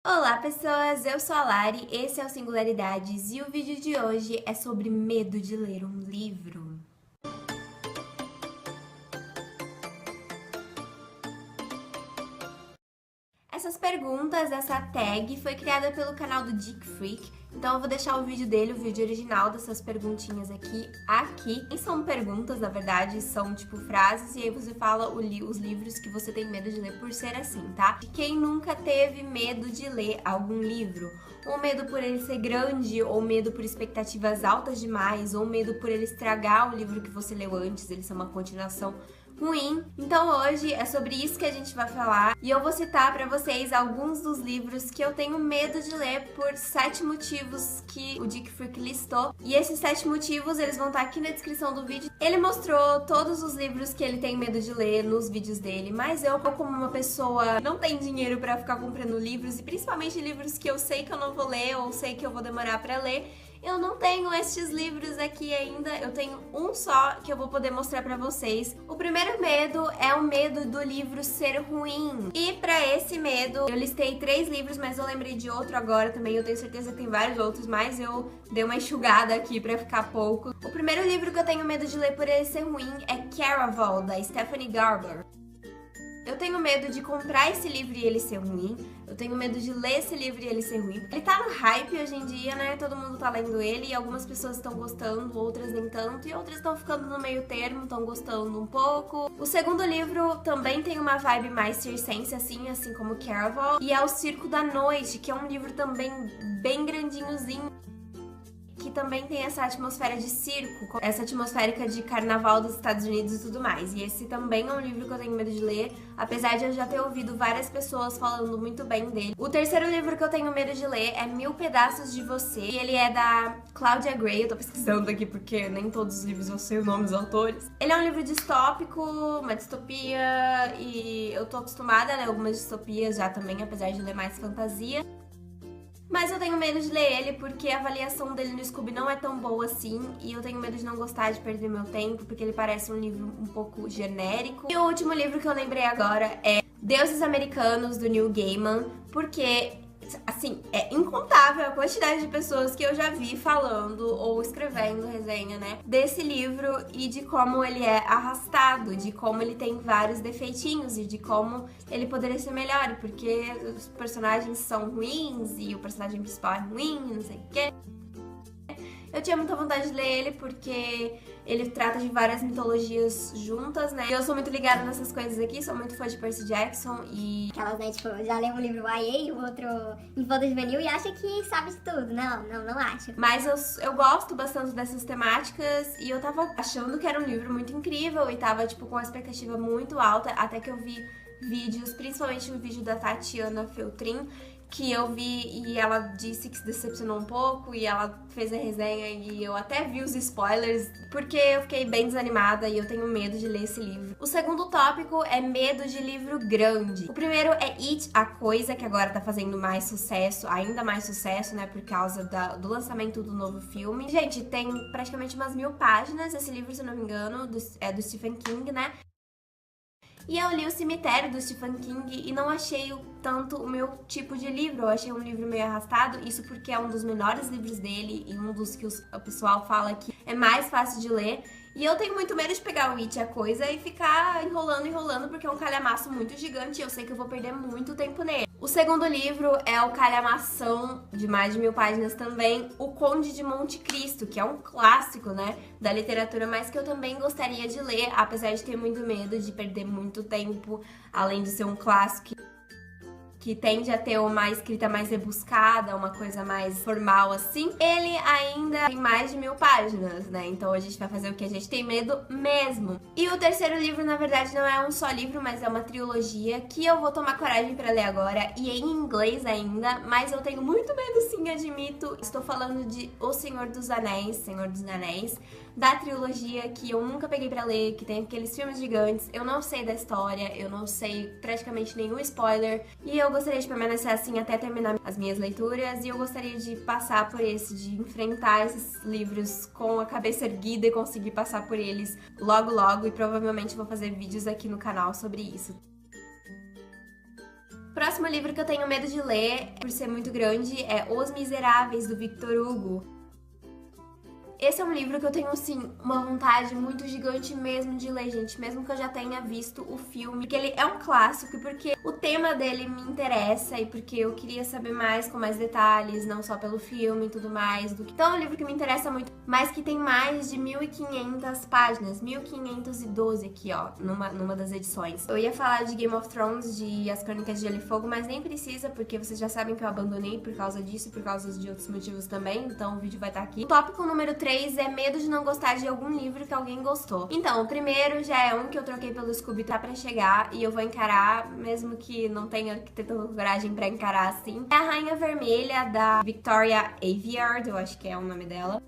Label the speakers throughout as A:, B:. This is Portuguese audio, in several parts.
A: Olá pessoas, eu sou a Lari, esse é o Singularidades e o vídeo de hoje é sobre medo de ler um livro. Essas perguntas, essa tag, foi criada pelo canal do Geek Freak, então eu vou deixar o vídeo dele, o vídeo original dessas perguntinhas aqui. E são perguntas, na verdade, são tipo frases, e aí você fala os livros que você tem medo de ler por ser assim, tá? Quem nunca teve medo de ler algum livro? Ou medo por ele ser grande, ou medo por expectativas altas demais, ou medo por ele estragar o livro que você leu antes, ele ser uma continuação ruim. Então hoje é sobre isso que a gente vai falar e eu vou citar pra vocês alguns dos livros que eu tenho medo de ler por 7 motivos que o Geek Freak listou. E esses 7 motivos, eles vão estar aqui na descrição do vídeo. Ele mostrou todos os livros que ele tem medo de ler nos vídeos dele, mas eu, como uma pessoa não tem dinheiro pra ficar comprando livros, e principalmente livros que eu sei que eu não vou ler ou sei que eu vou demorar pra ler, eu não tenho estes livros aqui ainda, eu tenho um só que eu vou poder mostrar pra vocês. O primeiro medo é o medo do livro ser ruim. E pra esse medo, eu listei 3 livros, mas eu lembrei de outro agora também. Eu tenho certeza que tem vários outros, mas eu dei uma enxugada aqui pra ficar pouco. O primeiro livro que eu tenho medo de ler por ele ser ruim é Caraval, da Stephanie Garber. Eu tenho medo de comprar esse livro e ele ser ruim. Eu tenho medo de ler esse livro e ele ser ruim. Ele tá no hype hoje em dia, né? Todo mundo tá lendo ele e algumas pessoas estão gostando, outras nem tanto. E outras estão ficando no meio termo, estão gostando um pouco. O segundo livro também tem uma vibe mais circense, assim como Caraval. E é O Circo da Noite, que é um livro também bem grandinhozinho, que também tem essa atmosfera de circo, essa atmosférica de carnaval dos Estados Unidos e tudo mais. E esse também é um livro que eu tenho medo de ler, apesar de eu já ter ouvido várias pessoas falando muito bem dele. O terceiro livro que eu tenho medo de ler é Mil Pedaços de Você, e ele é da Claudia Gray. Eu tô pesquisando aqui porque nem todos os livros eu sei o nome dos autores. Ele é um livro distópico, uma distopia, e eu tô acostumada a ler algumas distopias já também, apesar de ler mais fantasia. Mas eu tenho medo de ler ele porque a avaliação dele no Scooby não é tão boa assim, e eu tenho medo de não gostar, de perder meu tempo, porque ele parece um livro um pouco genérico. E o último livro que eu lembrei agora é Deuses Americanos, do Neil Gaiman, porque, assim, é incontável a quantidade de pessoas que eu já vi falando ou escrevendo resenha, né, desse livro e de como ele é arrastado, de como ele tem vários defeitinhos e de como ele poderia ser melhor, porque os personagens são ruins e o personagem principal é ruim, não sei o quê. Eu tinha muita vontade de ler ele porque ele trata de várias mitologias juntas, né? Eu sou muito ligada nessas coisas aqui, sou muito fã de Percy Jackson e...
B: Aquelas, né, tipo, já leu um livro YA, o outro Infanto Juvenil e acha que sabe de tudo. Não acho.
A: Mas eu gosto bastante dessas temáticas e eu tava achando que era um livro muito incrível e tava, tipo, com uma expectativa muito alta, até que eu vi vídeos, principalmente um vídeo da Tatiana Feltrin, que eu vi e ela disse que se decepcionou um pouco e ela fez a resenha e eu até vi os spoilers porque eu fiquei bem desanimada e eu tenho medo de ler esse livro. O segundo tópico é medo de livro grande. O primeiro é It, a Coisa, que agora tá fazendo mais sucesso, ainda mais sucesso, né, por causa do lançamento do novo filme. Gente, tem praticamente umas 1000 páginas esse livro, se eu não me engano, é do Stephen King, né? E eu li O Cemitério, do Stephen King, e não achei tanto o meu tipo de livro. Eu achei um livro meio arrastado, isso porque é um dos menores livros dele e um dos que o pessoal fala que é mais fácil de ler. E eu tenho muito medo de pegar o It, a Coisa, e ficar enrolando, porque é um calhamaço muito gigante e eu sei que eu vou perder muito tempo nele. O segundo livro é o calhamação, de mais de 1000 páginas também, O Conde de Monte Cristo, que é um clássico, né, da literatura, mas que eu também gostaria de ler, apesar de ter muito medo de perder muito tempo, além de ser um clássico que tende a ter uma escrita mais rebuscada, uma coisa mais formal assim, ele ainda tem mais de 1000 páginas, né? Então a gente vai fazer o que a gente tem medo mesmo. E o terceiro livro, na verdade, não é um só livro, mas é uma trilogia que eu vou tomar coragem pra ler agora, e em inglês ainda, mas eu tenho muito medo, sim, admito. Estou falando de O Senhor dos Anéis, da trilogia que eu nunca peguei pra ler, que tem aqueles filmes gigantes. Eu não sei da história, eu não sei praticamente nenhum spoiler, e eu gostaria de permanecer assim até terminar as minhas leituras, e eu gostaria de passar por de enfrentar esses livros com a cabeça erguida e conseguir passar por eles logo, e provavelmente vou fazer vídeos aqui no canal sobre isso. Próximo livro que eu tenho medo de ler, por ser muito grande, é Os Miseráveis, do Victor Hugo. Esse é um livro que eu tenho, assim, uma vontade muito gigante mesmo de ler, gente. Mesmo que eu já tenha visto o filme. Porque ele é um clássico e porque o tema dele me interessa. E porque eu queria saber mais, com mais detalhes. Não só pelo filme e tudo mais. Então é um livro que me interessa muito. Mas que tem mais de 1.500 páginas. 1.512 aqui, ó. Numa das edições. Eu ia falar de Game of Thrones, de As Crônicas de Gelo e Fogo. Mas nem precisa, porque vocês já sabem que eu abandonei por causa disso. E por causa de outros motivos também. Então o vídeo vai estar aqui. O tópico número 3 é medo de não gostar de algum livro que alguém gostou. Então, o primeiro já é um que eu troquei pelo Scooby, tá pra chegar e eu vou encarar, mesmo que não tenha que ter tanta coragem pra encarar assim. É A Rainha Vermelha, da Victoria Aveyard, eu acho que é o nome dela.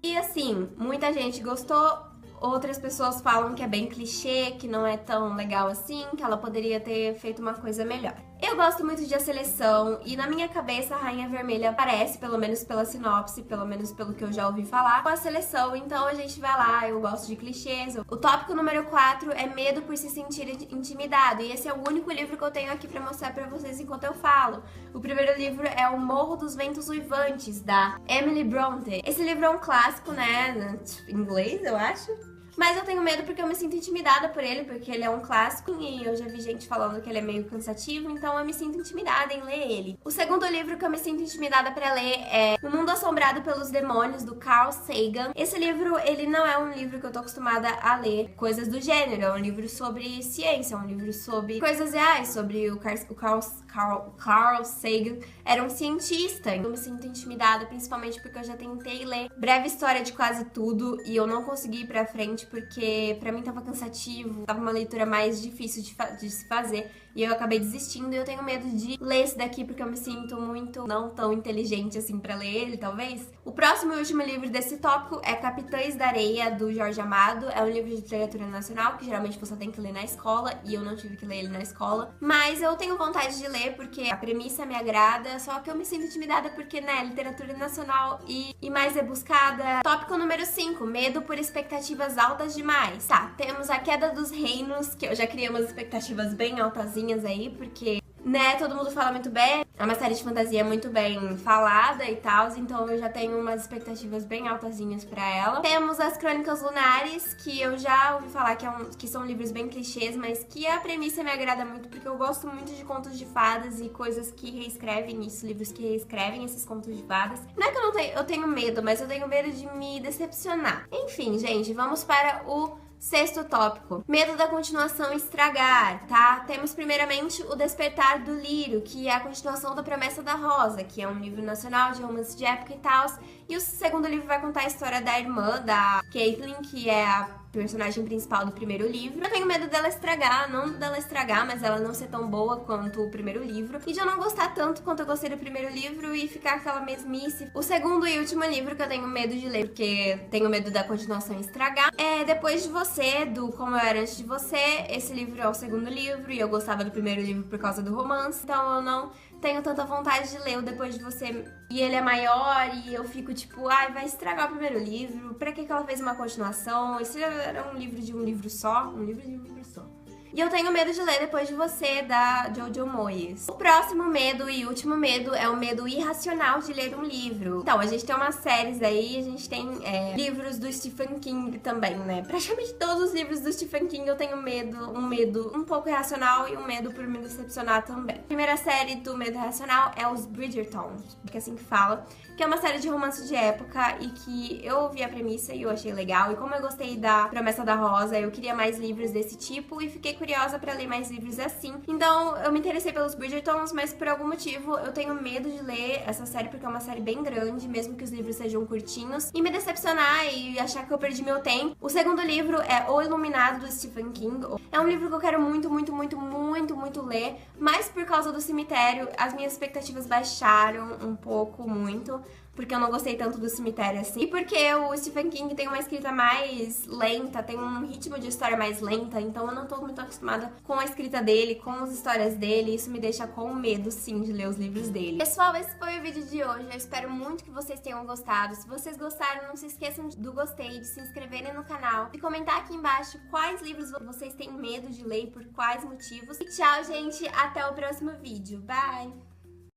A: E assim, muita gente gostou. Outras pessoas falam que é bem clichê, que não é tão legal assim, que ela poderia ter feito uma coisa melhor. Eu gosto muito de A Seleção e na minha cabeça a Rainha Vermelha aparece, pelo menos pela sinopse, pelo menos pelo que eu já ouvi falar, com A Seleção, então a gente vai lá, eu gosto de clichês. O tópico número 4 é medo por se sentir intimidado e esse é o único livro que eu tenho aqui pra mostrar pra vocês enquanto eu falo. O primeiro livro é O Morro dos Ventos Uivantes, da Emily Bronte. Esse livro é um clássico, né, em inglês, eu acho. Mas eu tenho medo porque eu me sinto intimidada por ele, porque ele é um clássico e eu já vi gente falando que ele é meio cansativo, então eu me sinto intimidada em ler ele. O segundo livro que eu me sinto intimidada pra ler é O Mundo Assombrado pelos Demônios, do Carl Sagan. Esse livro, ele não é um livro que eu tô acostumada a ler coisas do gênero, é um livro sobre ciência, é um livro sobre coisas reais, sobre o Carl Sagan era um cientista. Eu me sinto intimidada, principalmente porque eu já tentei ler Breve História de Quase Tudo e eu não consegui ir pra frente porque pra mim tava cansativo, tava uma leitura mais difícil de se fazer e eu acabei desistindo e eu tenho medo de ler esse daqui porque eu me sinto muito não tão inteligente assim pra ler ele, talvez. O próximo e último livro desse tópico é Capitães da Areia, do Jorge Amado. É um livro de literatura nacional que geralmente você tem que ler na escola e eu não tive que ler ele na escola, mas eu tenho vontade de ler porque a premissa me agrada, só que eu me sinto intimidada porque, né, literatura nacional e mais rebuscada. Tópico número 5, medo por expectativas altas demais. Tá, temos A Queda dos Reinos, que eu já criei umas expectativas bem altazinhas aí, porque, né, todo mundo fala muito bem, é uma série de fantasia muito bem falada e tal, então eu já tenho umas expectativas bem altazinhas pra ela. Temos As Crônicas Lunares, que eu já ouvi falar que são livros bem clichês, mas que a premissa me agrada muito, porque eu gosto muito de contos de fadas e coisas que reescrevem isso, livros que reescrevem esses contos de fadas. Não é que eu tenho medo, mas eu tenho medo de me decepcionar. Enfim, gente, vamos para o sexto tópico, medo da continuação estragar, tá? Temos primeiramente O Despertar do Lírio, que é a continuação da Promessa da Rosa, que é um livro nacional de romance de época e tal. E o segundo livro vai contar a história da irmã, da Caitlin, que é a personagem principal do primeiro livro. Eu tenho medo dela estragar, não dela estragar, mas ela não ser tão boa quanto o primeiro livro. E de eu não gostar tanto quanto eu gostei do primeiro livro e ficar aquela mesmice. O segundo e último livro que eu tenho medo de ler, porque tenho medo da continuação estragar, é Depois de Você, do Como Eu Era Antes de Você. Esse livro é o segundo livro e eu gostava do primeiro livro por causa do romance, então eu não tenho tanta vontade de ler o Depois de Você. E ele é maior e eu fico tipo, ai, vai estragar o primeiro livro. Pra que ela fez uma continuação? Esse era um livro de um livro só. Um livro de um livro só. E eu tenho medo de ler Depois de Você, da Jojo Moyes. O próximo medo e último medo é o medo irracional de ler um livro. Então, a gente tem umas séries aí, a gente tem livros do Stephen King também, né? Praticamente todos os livros do Stephen King eu tenho medo, um medo um pouco irracional e um medo por me decepcionar também. A primeira série do medo irracional é os Bridgerton, que é assim que fala, que é uma série de romance de época e que eu ouvi a premissa e eu achei legal. E como eu gostei da Promessa da Rosa, eu queria mais livros desse tipo e fiquei curiosa pra ler mais livros assim. Então eu me interessei pelos Bridgertons, mas por algum motivo eu tenho medo de ler essa série porque é uma série bem grande, mesmo que os livros sejam curtinhos, e me decepcionar e achar que eu perdi meu tempo. O segundo livro é O Iluminado, do Stephen King. É um livro que eu quero muito ler, mas por causa do cemitério as minhas expectativas baixaram um pouco, muito. porque eu não gostei tanto do cemitério assim. E porque o Stephen King tem uma escrita mais lenta, tem um ritmo de história mais lenta, então eu não tô muito acostumada com a escrita dele, com as histórias dele, isso me deixa com medo, sim, de ler os livros dele. Pessoal, esse foi o vídeo de hoje, eu espero muito que vocês tenham gostado. Se vocês gostaram, não se esqueçam do gostei, de se inscreverem no canal, de comentar aqui embaixo quais livros vocês têm medo de ler e por quais motivos. E tchau, gente, até o próximo vídeo. Bye!